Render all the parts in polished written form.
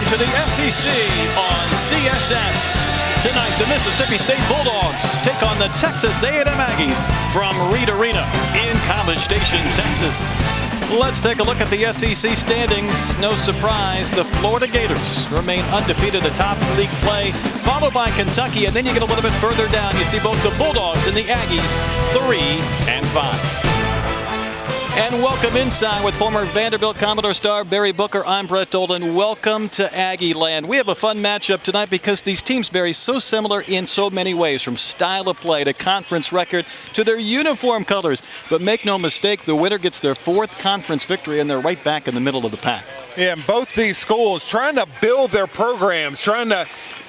to the SEC on CSS. Tonight, the Mississippi State Bulldogs take on the Texas A&M Aggies from Reed Arena in College Station, Texas. Let's take a look at the SEC standings. No surprise, the Florida Gators remain undefeated atop league play, followed by Kentucky, and then you get a little bit further down. You see both the Bulldogs and the Aggies, 3 and 5. And welcome inside with former Vanderbilt Commodore star Barry Booker. I'm Brett Dolan. Welcome to Aggie Land. We have a fun matchup tonight because these teams, Barry, so similar in so many ways, from style of play to conference record to their uniform colors. But make no mistake, the winner gets their 4th conference victory, and they're right back in the middle of the pack. Yeah, and both these schools trying to build their programs, trying to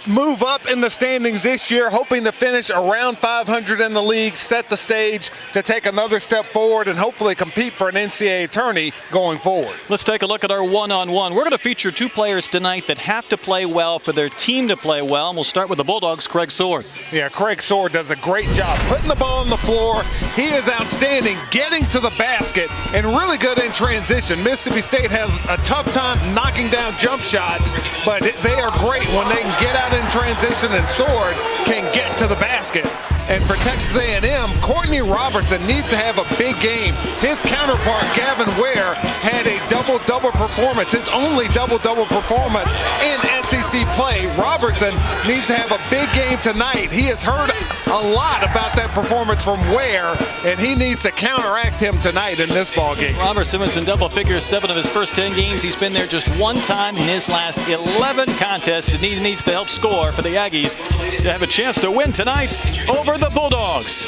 move up in the standings this year, hoping to finish around 500 in the league, set the stage to take another step forward and hopefully compete for an NCAA tourney going forward. Let's take a look at our one-on-one. We're going to feature 2 players tonight that have to play well for their team to play well, and we'll start with the Bulldogs' Craig Sword. Yeah, Craig Sword does a great job putting the ball on the floor. He is outstanding getting to the basket and really good in transition. Mississippi State has a tough time knocking down jump shots, but they are great when they can get out in transition, and Sword can get to the basket. And for Texas A&M, Courtney Robertson needs to have a big game. His counterpart, Gavin Ware, had a double-double performance, his only double-double performance in SEC play. Robertson needs to have a big game tonight. He has heard a lot about that performance from Ware, and he needs to counteract him tonight in this ball game. Robertson was in double figures 7 of his first 10 games. He's been there just 1 time in his last 11 contests, and he needs to help score for the Aggies to have a chance to win tonight over the Bulldogs.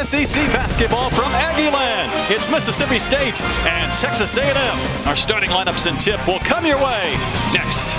SEC basketball from Aggie Land. It's Mississippi State and Texas A&M. Our starting lineups and tip will come your way next.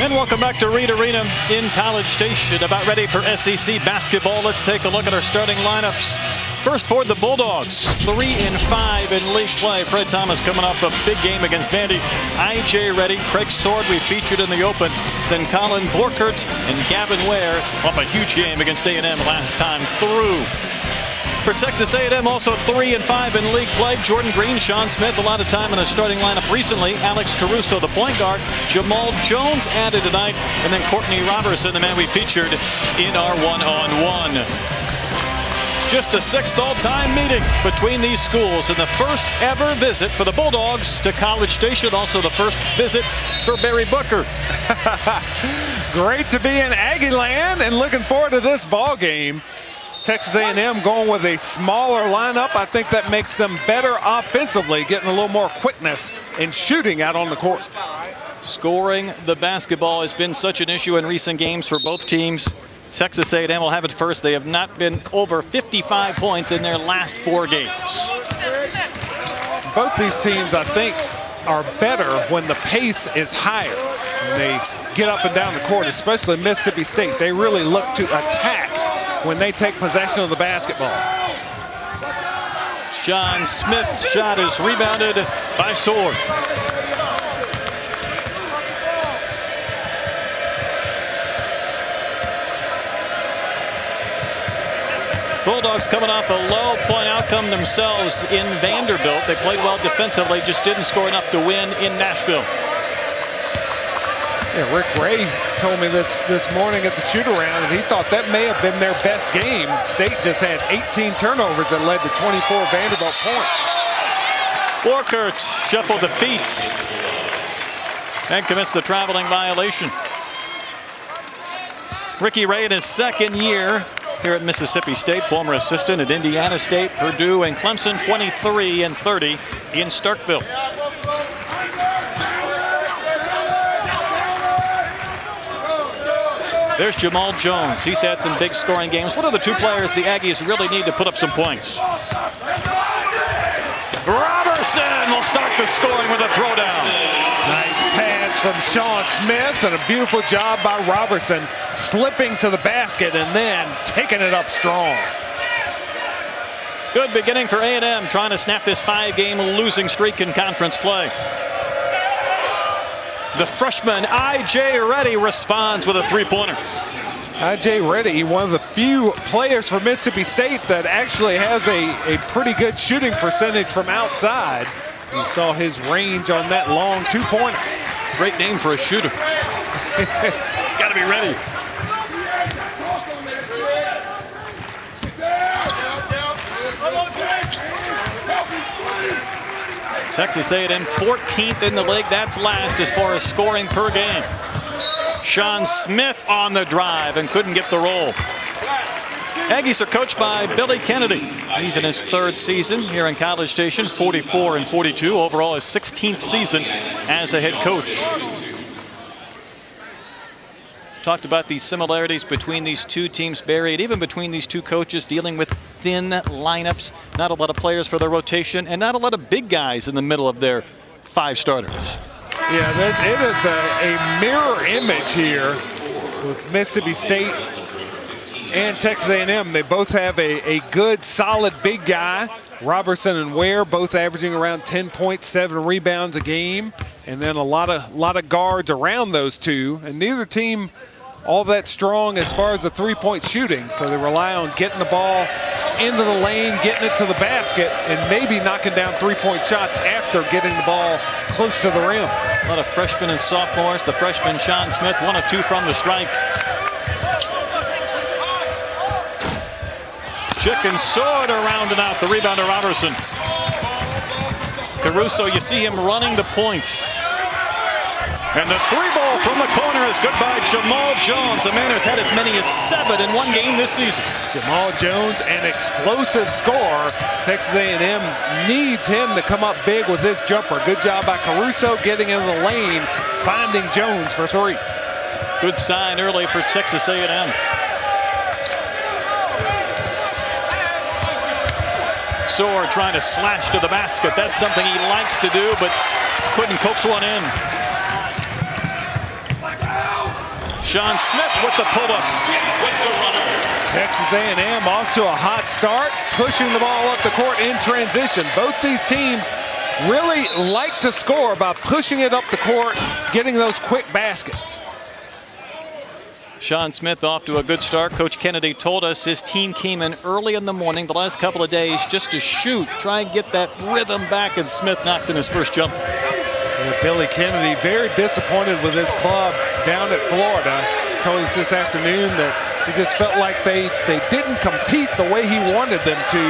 And welcome back to Reed Arena in College Station. About ready for SEC basketball. Let's take a look at our starting lineups. First for the Bulldogs, 3 and 5 in league play. Fred Thomas coming off a big game against Vandy. I.J. Reddy, Craig Sword we featured in the open. Then Colin Borkert and Gavin Ware off a huge game against A&M last time through. For Texas A&M, also 3 and 5 in league play. Jordan Green, Sean Smith, a lot of time in the starting lineup recently. Alex Caruso, the point guard. Jamal Jones added tonight. And then Courtney Robertson, the man we featured in our one-on-one. Just the 6th all-time meeting between these schools and the first ever visit for the Bulldogs to College Station. Also the first visit for Barry Booker. Great to be in Aggie Land and looking forward to this ball game. Texas A&M going with a smaller lineup. I think that makes them better offensively, getting a little more quickness in shooting out on the court. Scoring the basketball has been such an issue in recent games for both teams. Texas A&M will have it first. They have not been over 55 points in their last 4 games. Both these teams, I think, are better when the pace is higher. They get up and down the court, especially Mississippi State. They really look to attack when they take possession of the basketball. Sean Smith's shot is rebounded by Sword. Bulldogs coming off a low point outcome themselves in Vanderbilt. They played well defensively, just didn't score enough to win in Nashville. Yeah, Rick Ray told me this morning at the shoot-around, and he thought that may have been their best game. State just had 18 turnovers that led to 24 Vanderbilt points. Borkert shuffled the feet and commits the traveling violation. Ricky Ray in his 2nd year here at Mississippi State, former assistant at Indiana State, Purdue, and Clemson, 23 and 30 in Starkville. There's Jamal Jones. He's had some big scoring games. What are the 2 players the Aggies really need to put up some points? Robertson will start the scoring with a throwdown. Nice pass from Sean Smith, and a beautiful job by Robertson, slipping to the basket and then taking it up strong. Good beginning for A&M, trying to snap this 5-game losing streak in conference play. The freshman I.J. Reddy responds with a 3-pointer. Jay Reddy, one of the few players for Mississippi State that actually has a pretty good shooting percentage from outside. You saw his range on that long two-pointer. Great name for a shooter. Got to be ready. Texas A&M 14th in the league. That's last as far as scoring per game. Sean Smith on the drive and couldn't get the roll. Aggies are coached by Billy Kennedy. He's in his 3rd season here in College Station, 44-42. Overall, his 16th season as a head coach. Talked about the similarities between these two teams, Barry, and even between these two coaches, dealing with thin lineups, not a lot of players for their rotation, and not a lot of big guys in the middle of their 5 starters. Yeah, it is a mirror image here with Mississippi State and Texas A&M. They both have a good, solid big guy. Robertson and Ware both averaging around 10.7 rebounds a game, and then a lot of guards around those two. And neither team all that strong as far as the three-point shooting, so they rely on getting the ball into the lane, getting it to the basket, and maybe knocking down three-point shots after getting the ball close to the rim. A lot of freshmen and sophomores. The freshman Sean Smith, 1 of 2 from the stripe. Chicken sword around and out. The rebound to Robertson. Caruso, you see him running the points. And the 3-ball from the corner is good by Jamal Jones. The man has had as many as 7 in one game this season. Jamal Jones, an explosive scorer. Texas A&M needs him to come up big with his jumper. Good job by Caruso getting into the lane, finding Jones for 3. Good sign early for Texas A&M. Soar trying to slash to the basket. That's something he likes to do, but couldn't coax one in. Sean Smith with the pull-up. Texas A&M off to a hot start, pushing the ball up the court in transition. Both these teams really like to score by pushing it up the court, getting those quick baskets. Sean Smith off to a good start. Coach Kennedy told us his team came in early in the morning the last couple of days just to shoot, try and get that rhythm back, and Smith knocks in his first jump. Billy Kennedy very disappointed with his club down at Florida. Told us this afternoon that he just felt like they didn't compete the way he wanted them to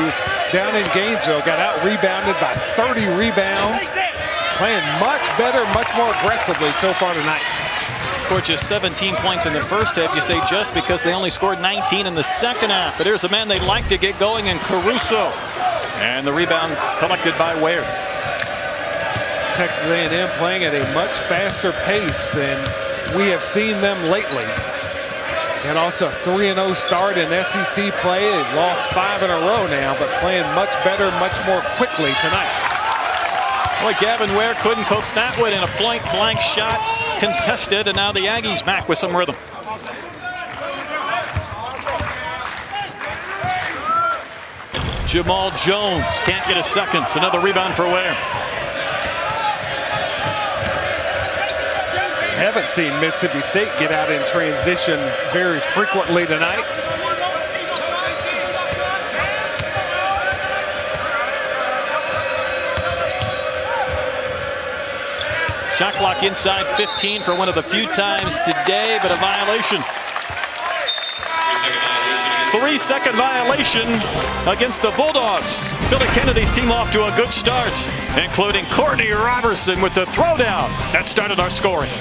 down in Gainesville. Got out-rebounded by 30 rebounds. Playing much better, much more aggressively so far tonight. Scored just 17 points in the first half. You say just because they only scored 19 in the second half. But here's a man they like to get going in Caruso. And the rebound collected by Ware. Texas A&M playing at a much faster pace than we have seen them lately. Got off to a 3-0 start in SEC play. They've lost 5 in a row now, but playing much better, much more quickly tonight. Boy, Gavin Ware couldn't coax that one in a point-blank shot, contested, and now the Aggies back with some rhythm. Jamal Jones can't get a second. Another rebound for Ware. Haven't seen Mississippi State get out in transition very frequently tonight. Shot clock inside 15 for one of the few times today, but a violation. 3-second violation against the Bulldogs. Billy Kennedy's team off to a good start, including Courtney Robertson with the throwdown that started our scoring.